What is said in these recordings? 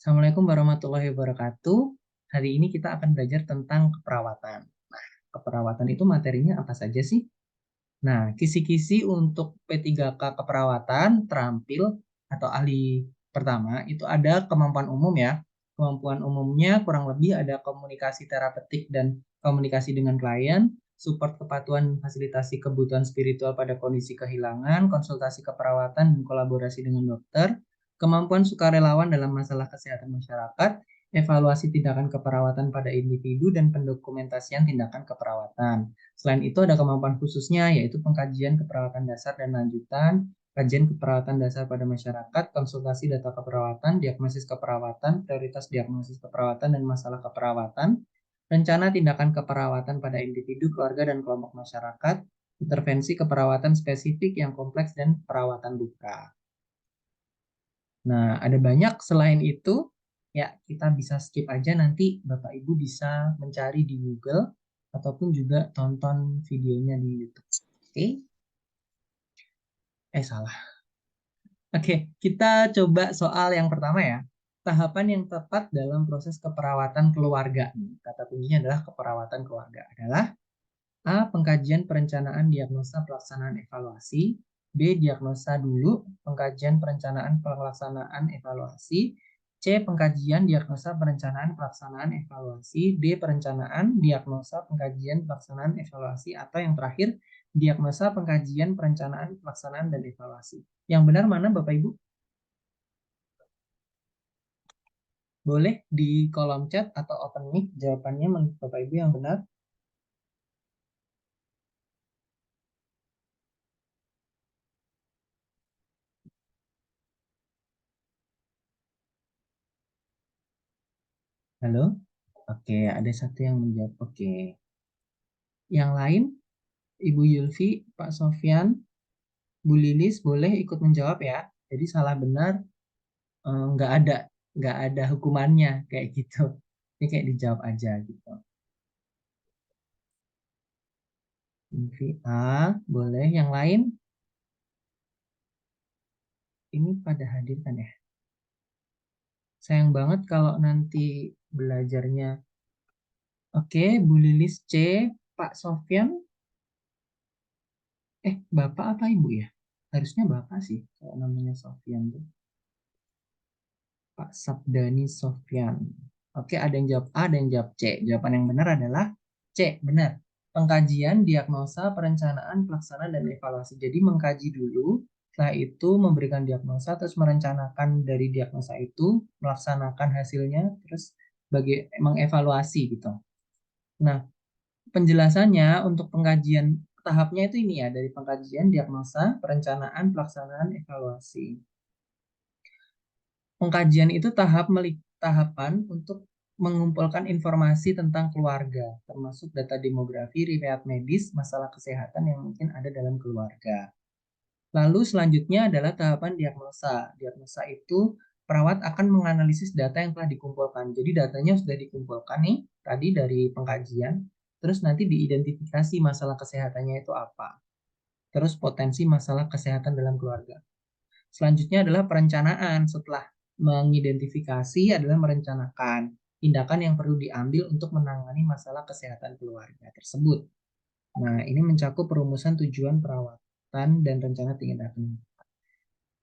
Assalamualaikum warahmatullahi wabarakatuh. Hari ini kita akan belajar tentang keperawatan. Nah, keperawatan itu materinya apa saja sih? Nah, kisi-kisi untuk P3K keperawatan terampil atau ahli pertama itu ada kemampuan umum ya. Kemampuan umumnya kurang lebih ada komunikasi terapeutik dan komunikasi dengan klien, support kepatuhan fasilitasi kebutuhan spiritual pada kondisi kehilangan, konsultasi keperawatan dan kolaborasi dengan dokter, kemampuan sukarelawan dalam masalah kesehatan masyarakat, evaluasi tindakan keperawatan pada individu dan pendokumentasian tindakan keperawatan. Selain itu ada kemampuan khususnya yaitu pengkajian keperawatan dasar dan lanjutan, kajian keperawatan dasar pada masyarakat, konsultasi data keperawatan, diagnosis keperawatan, prioritas diagnosis keperawatan dan masalah keperawatan, rencana tindakan keperawatan pada individu, keluarga, dan kelompok masyarakat, intervensi keperawatan spesifik yang kompleks, dan perawatan luka. Nah, ada banyak selain itu, ya kita bisa skip aja nanti Bapak Ibu bisa mencari di Google ataupun juga tonton videonya di YouTube. Oke? Salah. Oke, kita coba soal yang pertama ya. Tahapan yang tepat dalam proses keperawatan keluarga. Kata kuncinya adalah keperawatan keluarga adalah A. Pengkajian perencanaan diagnosa pelaksanaan evaluasi. B. Diagnosa dulu, pengkajian perencanaan pelaksanaan evaluasi. C. Pengkajian diagnosa perencanaan pelaksanaan evaluasi. D. Perencanaan diagnosa pengkajian pelaksanaan evaluasi. Atau yang terakhir, diagnosa pengkajian perencanaan pelaksanaan dan evaluasi. Yang benar mana Bapak Ibu? Boleh di kolom chat atau open mic jawabannya menurut Bapak Ibu yang benar. Halo? Oke, ada satu yang menjawab. Oke. Yang lain, Ibu Yulfi, Pak Sofyan, Bu Lilis boleh ikut menjawab ya. Jadi salah benar nggak ada hukumannya kayak gitu. Ini kayak dijawab aja gitu. Yulfi A, boleh. Yang lain, ini pada hadir kan ya. Sayang banget kalau nanti belajarnya. Oke, Bu Lilis C, Pak Sofyan. Bapak apa Ibu ya? Harusnya Bapak sih, kalau namanya Sofyan tuh. Pak Sabdani Sofyan. Oke, ada yang jawab A, ada yang jawab C. Jawaban yang benar adalah C, benar. Pengkajian, diagnosa, perencanaan, pelaksanaan, dan evaluasi. Jadi mengkaji dulu, setelah itu memberikan diagnosa, terus merencanakan dari diagnosa itu, melaksanakan hasilnya, terus mengevaluasi gitu. Nah, penjelasannya untuk pengkajian tahapnya itu ini ya, dari pengkajian, diagnosa, perencanaan, pelaksanaan, evaluasi. Pengkajian itu tahapan untuk mengumpulkan informasi tentang keluarga, termasuk data demografi, riwayat medis, masalah kesehatan yang mungkin ada dalam keluarga. Lalu selanjutnya adalah tahapan diagnosa. Diagnosa itu perawat akan menganalisis data yang telah dikumpulkan. Jadi datanya sudah dikumpulkan nih tadi dari pengkajian, terus nanti diidentifikasi masalah kesehatannya itu apa. Terus potensi masalah kesehatan dalam keluarga. Selanjutnya adalah perencanaan. Setelah mengidentifikasi adalah merencanakan tindakan yang perlu diambil untuk menangani masalah kesehatan keluarga tersebut. Nah, ini mencakup perumusan tujuan perawatan dan rencana tindakan.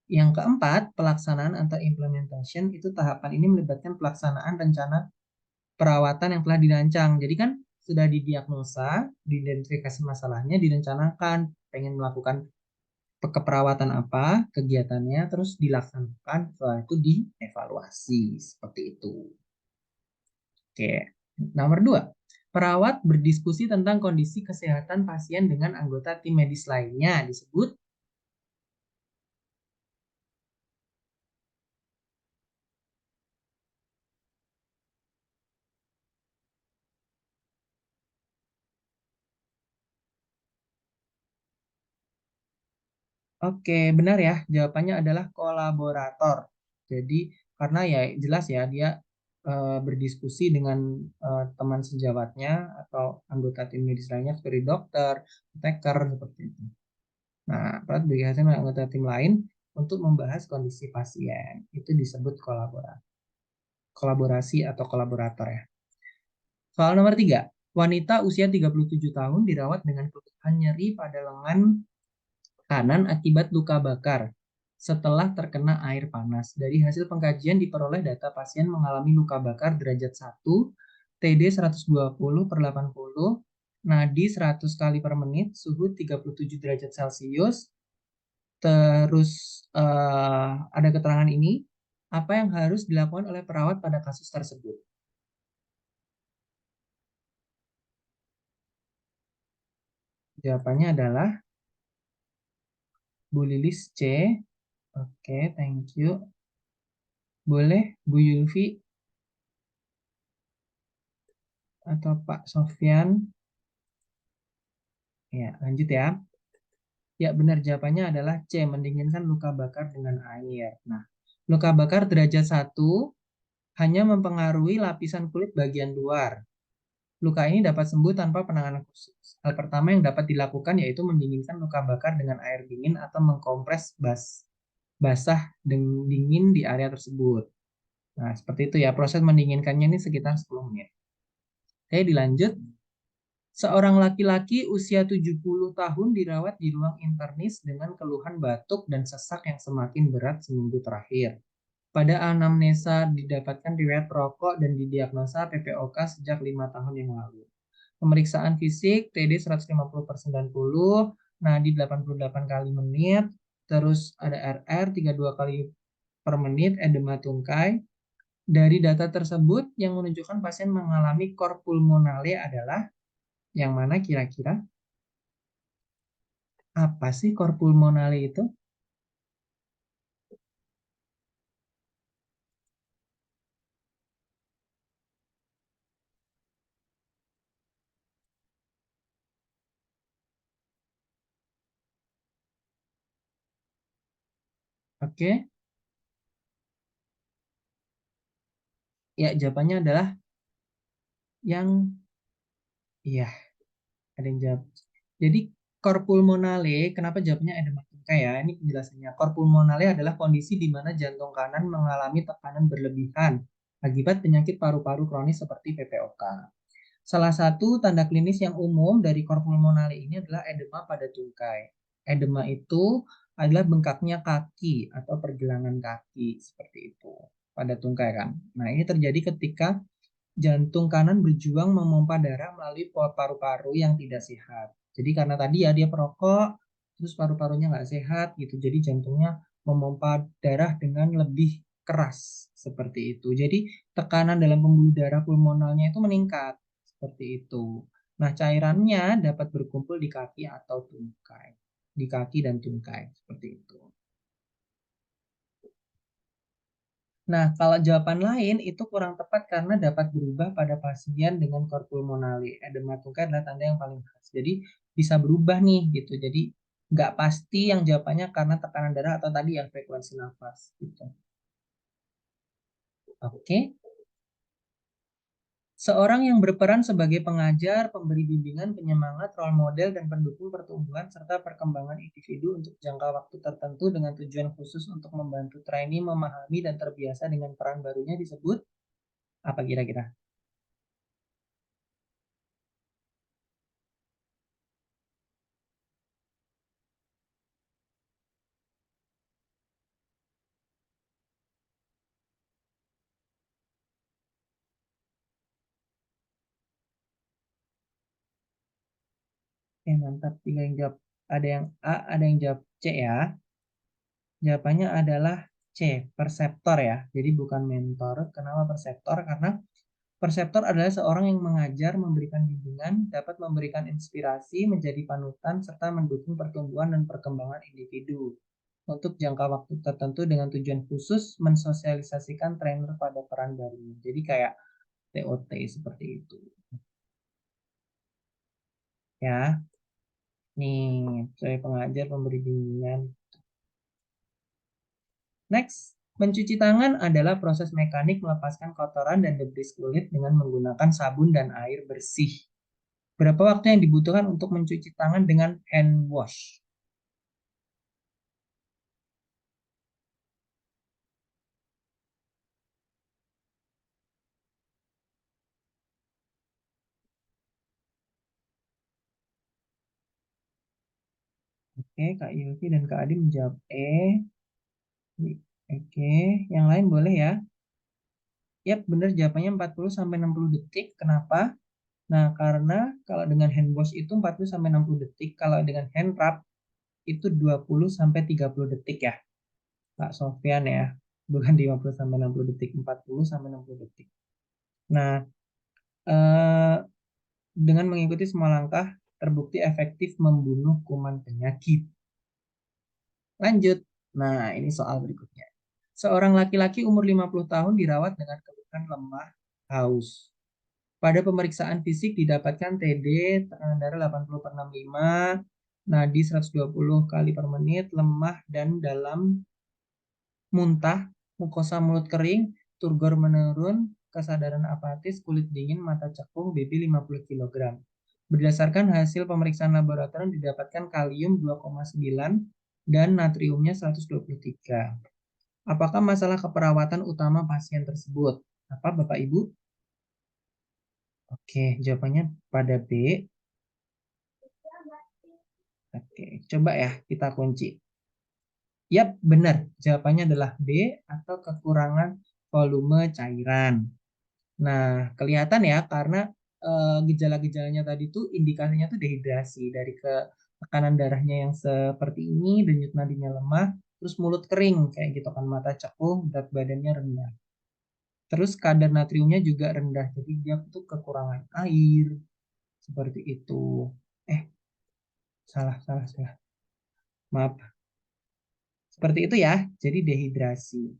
Yang keempat, pelaksanaan atau implementation itu tahapan ini melibatkan pelaksanaan rencana perawatan yang telah dirancang. Jadi kan sudah didiagnosa, diidentifikasi masalahnya, direncanakan, pengen melakukan keperawatan apa, kegiatannya, terus dilaksanakan, setelah itu dievaluasi, seperti itu. Oke, nomor dua, perawat berdiskusi tentang kondisi kesehatan pasien dengan anggota tim medis lainnya, disebut. Oke, benar ya, jawabannya adalah kolaborator. Jadi, karena ya jelas ya, dia berdiskusi dengan teman sejawatnya atau anggota tim medis lainnya seperti dokter, apoteker, seperti itu. Nah, perawat bekerjasama dengan anggota tim lain untuk membahas kondisi pasien. Itu disebut kolaborasi. kolaborasi atau kolaborator ya. Soal nomor 3. Wanita usia 37 tahun dirawat dengan keluhan nyeri pada lengan kanan akibat luka bakar setelah terkena air panas. Dari hasil pengkajian diperoleh data pasien mengalami luka bakar derajat 1, TD 120/80, nadi 100 kali per menit, suhu 37 derajat Celcius. Terus ada keterangan ini, apa yang harus dilakukan oleh perawat pada kasus tersebut? Jawabannya adalah Bu Lilis C. Oke, thank you. Boleh Bu Yulfi atau Pak Sofyan? Ya, lanjut ya. Ya, benar jawabannya adalah C, mendinginkan luka bakar dengan air. Nah, luka bakar derajat 1 hanya mempengaruhi lapisan kulit bagian luar. Luka ini dapat sembuh tanpa penanganan khusus. Hal pertama yang dapat dilakukan yaitu mendinginkan luka bakar dengan air dingin atau mengkompres basah dingin di area tersebut. Nah, seperti itu ya. Proses mendinginkannya ini sekitar 10 menit. Oke, dilanjut. Seorang laki-laki usia 70 tahun dirawat di ruang internis dengan keluhan batuk dan sesak yang semakin berat seminggu terakhir. Pada anamnesa didapatkan riwayat perokok dan didiagnosa PPOK sejak 5 tahun yang lalu. Pemeriksaan fisik TD 150/90, nadi 88 kali menit, terus ada RR 32 kali per menit, edema tungkai. Dari data tersebut yang menunjukkan pasien mengalami cor pulmonale adalah yang mana kira-kira? Apa sih cor pulmonale itu? Oke, ya jawabannya adalah yang iya, ada yang jawab. Jadi cor pulmonale, kenapa jawabnya edema tungkai ya? Ini penjelasannya. Cor pulmonale adalah kondisi di mana jantung kanan mengalami tekanan berlebihan akibat penyakit paru-paru kronis seperti PPOK. Salah satu tanda klinis yang umum dari cor pulmonale ini adalah edema pada tungkai. Edema itu adalah bengkaknya kaki atau pergelangan kaki seperti itu pada tungkai kan. Nah, ini terjadi ketika jantung kanan berjuang memompa darah melalui paru-paru yang tidak sehat. Jadi karena tadi ya dia perokok, terus paru-parunya nggak sehat gitu. Jadi jantungnya memompa darah dengan lebih keras seperti itu. Jadi tekanan dalam pembuluh darah pulmonalnya itu meningkat seperti itu. Nah, cairannya dapat berkumpul di kaki atau tungkai. Di kaki dan tungkai seperti itu. Nah, kalau jawaban lain itu kurang tepat karena dapat berubah pada pasien dengan cor pulmonale. Edema tungkai adalah tanda yang paling khas. Jadi bisa berubah nih gitu. Jadi nggak pasti yang jawabannya karena tekanan darah atau tadi yang frekuensi nafas gitu. Oke. Seorang yang berperan sebagai pengajar, pemberi bimbingan, penyemangat, role model, dan pendukung pertumbuhan serta perkembangan individu untuk jangka waktu tertentu dengan tujuan khusus untuk membantu trainee memahami dan terbiasa dengan peran barunya disebut apa kira-kira? Oke, mantap. Tiga yang jawab. Ada yang A, ada yang jawab C ya. Jawabannya adalah C, perseptor ya. Jadi bukan mentor. Kenapa perseptor? Karena perseptor adalah seorang yang mengajar, memberikan bimbingan, dapat memberikan inspirasi, menjadi panutan, serta mendukung pertumbuhan dan perkembangan individu. Untuk jangka waktu tertentu dengan tujuan khusus mensosialisasikan trainer pada peran barunya. Jadi kayak TOT seperti itu. Ya, nih, saya pengajar, pemberi bimbingan. Next, mencuci tangan adalah proses mekanik melepaskan kotoran dan debris kulit dengan menggunakan sabun dan air bersih. Berapa waktu yang dibutuhkan untuk mencuci tangan dengan hand wash? Oke, Kak Yulfi dan Kak Adi menjawab E. Oke, yang lain boleh ya? Yap, benar jawabannya 40-60 detik. Kenapa? Nah, karena kalau dengan hand wash itu 40-60 detik, kalau dengan hand rub itu 20-30 detik ya, Pak Sofyan ya. Bukan 50-60 detik, 40-60 detik. Nah, eh, dengan mengikuti semua langkah, terbukti efektif membunuh kuman penyakit. Lanjut. Nah, ini soal berikutnya. Seorang laki-laki umur 50 tahun dirawat dengan keluhan lemah, haus. Pada pemeriksaan fisik didapatkan TD, tekanan darah 80/65, nadi 120 kali per menit, lemah dan dalam, muntah, mukosa mulut kering, turgor menurun, kesadaran apatis, kulit dingin, mata cekung, BB 50 kg. Berdasarkan hasil pemeriksaan laboratorium didapatkan kalium 2,9 dan natriumnya 123. Apakah masalah keperawatan utama pasien tersebut? Apa Bapak Ibu? Oke, jawabannya pada B. Oke, coba ya kita kunci. Yap, benar. Jawabannya adalah B atau kekurangan volume cairan. Nah, kelihatan ya karena gejala-gejalanya tadi tuh indikasinya tuh dehidrasi dari ke tekanan darahnya yang seperti ini, denyut nadinya lemah, terus mulut kering kayak gitu kan, mata cekung, berat badannya rendah. Terus kadar natriumnya juga rendah, jadi dia tuh kekurangan air seperti itu. Eh, salah, salah, salah. Maaf. Seperti itu ya. Jadi dehidrasi.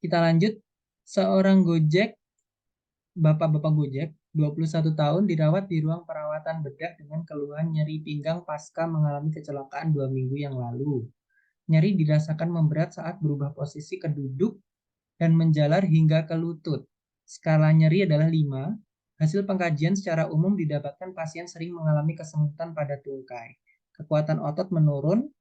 Kita lanjut. Seorang Gojek, bapak-bapak Gojek, 21 tahun dirawat di ruang perawatan bedah dengan keluhan nyeri pinggang pasca mengalami kecelakaan 2 minggu yang lalu. Nyeri dirasakan memberat saat berubah posisi ke duduk dan menjalar hingga ke lutut. Skala nyeri adalah 5. Hasil pengkajian secara umum didapatkan pasien sering mengalami kesemutan pada tungkai. Kekuatan otot menurun,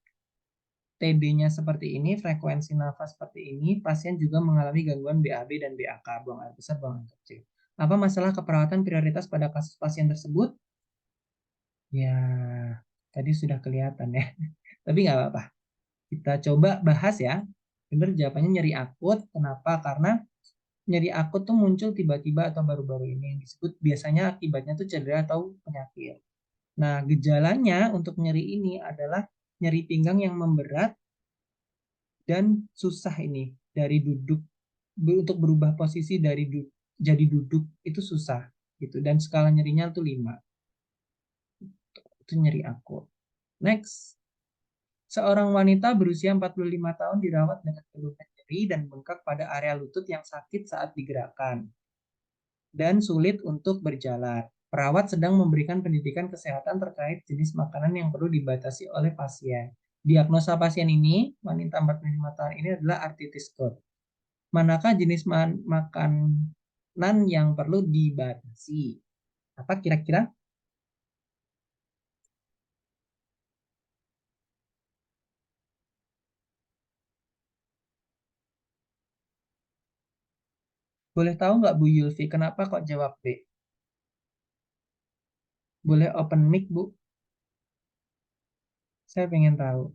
TB-nya seperti ini, frekuensi nafas seperti ini, pasien juga mengalami gangguan BAB dan BAK, buang air besar, buang air kecil. Apa masalah keperawatan prioritas pada kasus pasien tersebut? Ya, tadi sudah kelihatan ya. Tapi nggak apa-apa. Kita coba bahas ya. Benar jawabannya nyeri akut. Kenapa? Karena nyeri akut tuh muncul tiba-tiba atau baru-baru ini yang disebut biasanya akibatnya tuh cedera atau penyakit. Nah, gejalanya untuk nyeri ini adalah nyeri pinggang yang memberat dan susah ini dari duduk untuk berubah posisi dari jadi duduk itu susah gitu dan skala nyerinya tuh 5. Itu nyeri akut. Next. Seorang wanita berusia 45 tahun dirawat dengan keluhan nyeri dan bengkak pada area lutut yang sakit saat digerakkan dan sulit untuk berjalan. Perawat sedang memberikan pendidikan kesehatan terkait jenis makanan yang perlu dibatasi oleh pasien. Diagnosa pasien ini, wanita 45 tahun ini adalah artritis gout. Manakah jenis makanan yang perlu dibatasi? Apa kira-kira? Boleh tahu nggak Bu Yulfi, kenapa kok jawab B? Boleh open mic, Bu? Saya pengen tahu.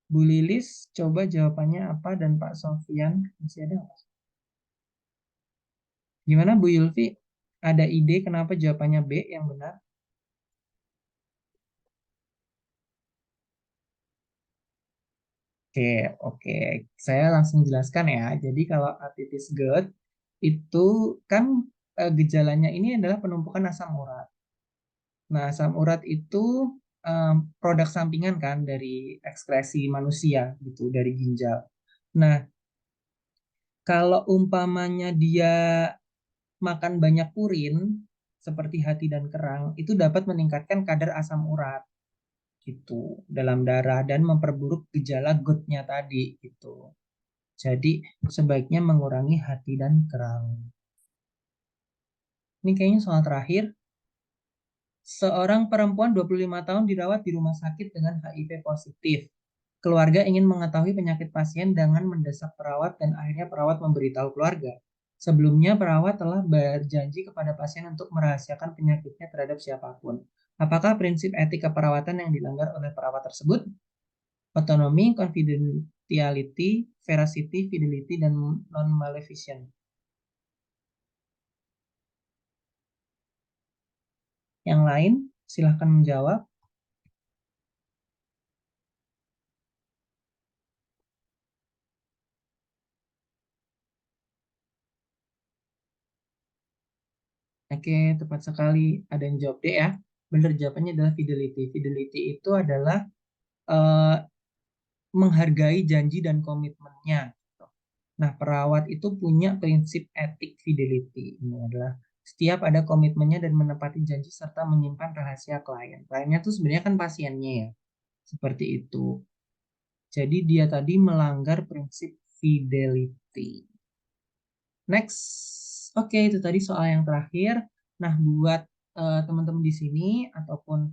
Bu Lilis, coba jawabannya apa dan Pak Sofian masih ada nggak? Gimana Bu Yulfi? Ada ide kenapa jawabannya B yang benar? Oke, oke. Saya langsung jelaskan ya. Jadi kalau arthritis gout itu kan gejalanya ini adalah penumpukan asam urat. Nah, asam urat itu em, produk sampingan kan dari ekskresi manusia gitu, dari ginjal. Nah, kalau umpamanya dia makan banyak purin seperti hati dan kerang, itu dapat meningkatkan kadar asam urat gitu dalam darah dan memperburuk gejala goutnya tadi gitu. Jadi sebaiknya mengurangi hati dan kerang. Ini kayaknya soal terakhir. Seorang perempuan 25 tahun dirawat di rumah sakit dengan HIV positif. Keluarga ingin mengetahui penyakit pasien dengan mendesak perawat dan akhirnya perawat memberitahu keluarga. Sebelumnya, perawat telah berjanji kepada pasien untuk merahasiakan penyakitnya terhadap siapapun. Apakah prinsip etik keperawatan yang dilanggar oleh perawat tersebut? Autonomy, confidentiality, veracity, fidelity, dan non-maleficence. Yang lain, silahkan menjawab. Oke, tepat sekali. Ada yang jawab D ya. Benar, jawabannya adalah fidelity. Fidelity itu adalah eh, menghargai janji dan komitmennya. Nah, perawat itu punya prinsip etik fidelity. Ini adalah setiap ada komitmennya dan menepati janji serta menyimpan rahasia klien. Kliennya tuh sebenarnya kan pasiennya ya. Seperti itu. Jadi dia tadi melanggar prinsip fidelity. Next. Oke, itu tadi soal yang terakhir. Nah, buat teman-teman di sini ataupun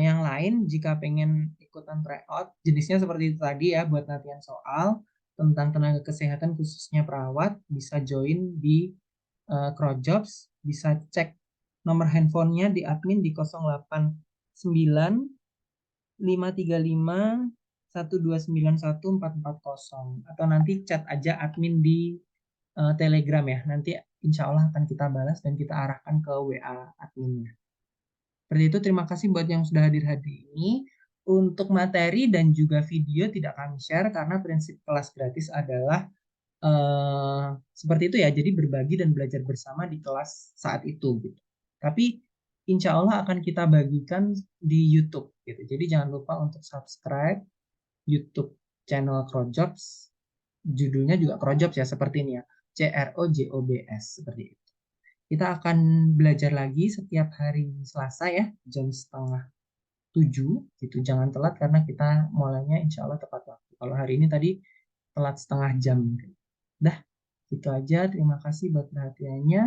yang lain, jika pengen ikutan tryout, jenisnya seperti itu tadi ya, buat latihan soal tentang tenaga kesehatan khususnya perawat, bisa join di Crowdjobs, bisa cek nomor handphonenya di admin di 089 535 1291440 atau nanti chat aja admin di Telegram ya. Nanti insya Allah akan kita balas dan kita arahkan ke WA adminnya. Seperti itu, terima kasih buat yang sudah hadir-hadir ini. Untuk materi dan juga video tidak kami share karena prinsip kelas gratis adalah seperti itu ya. Jadi berbagi dan belajar bersama di kelas saat itu gitu. Tapi insya Allah akan kita bagikan di YouTube gitu. Jadi jangan lupa untuk subscribe YouTube channel Crowdjobs. Judulnya juga Crowdjobs ya, seperti ini ya. CROJOBS seperti itu. Kita akan belajar lagi setiap hari Selasa ya, jam 6:30 gitu. Jangan telat karena kita mulainya insya Allah tepat waktu. Kalau hari ini tadi telat setengah jam. Dah, itu aja. Terima kasih buat perhatiannya.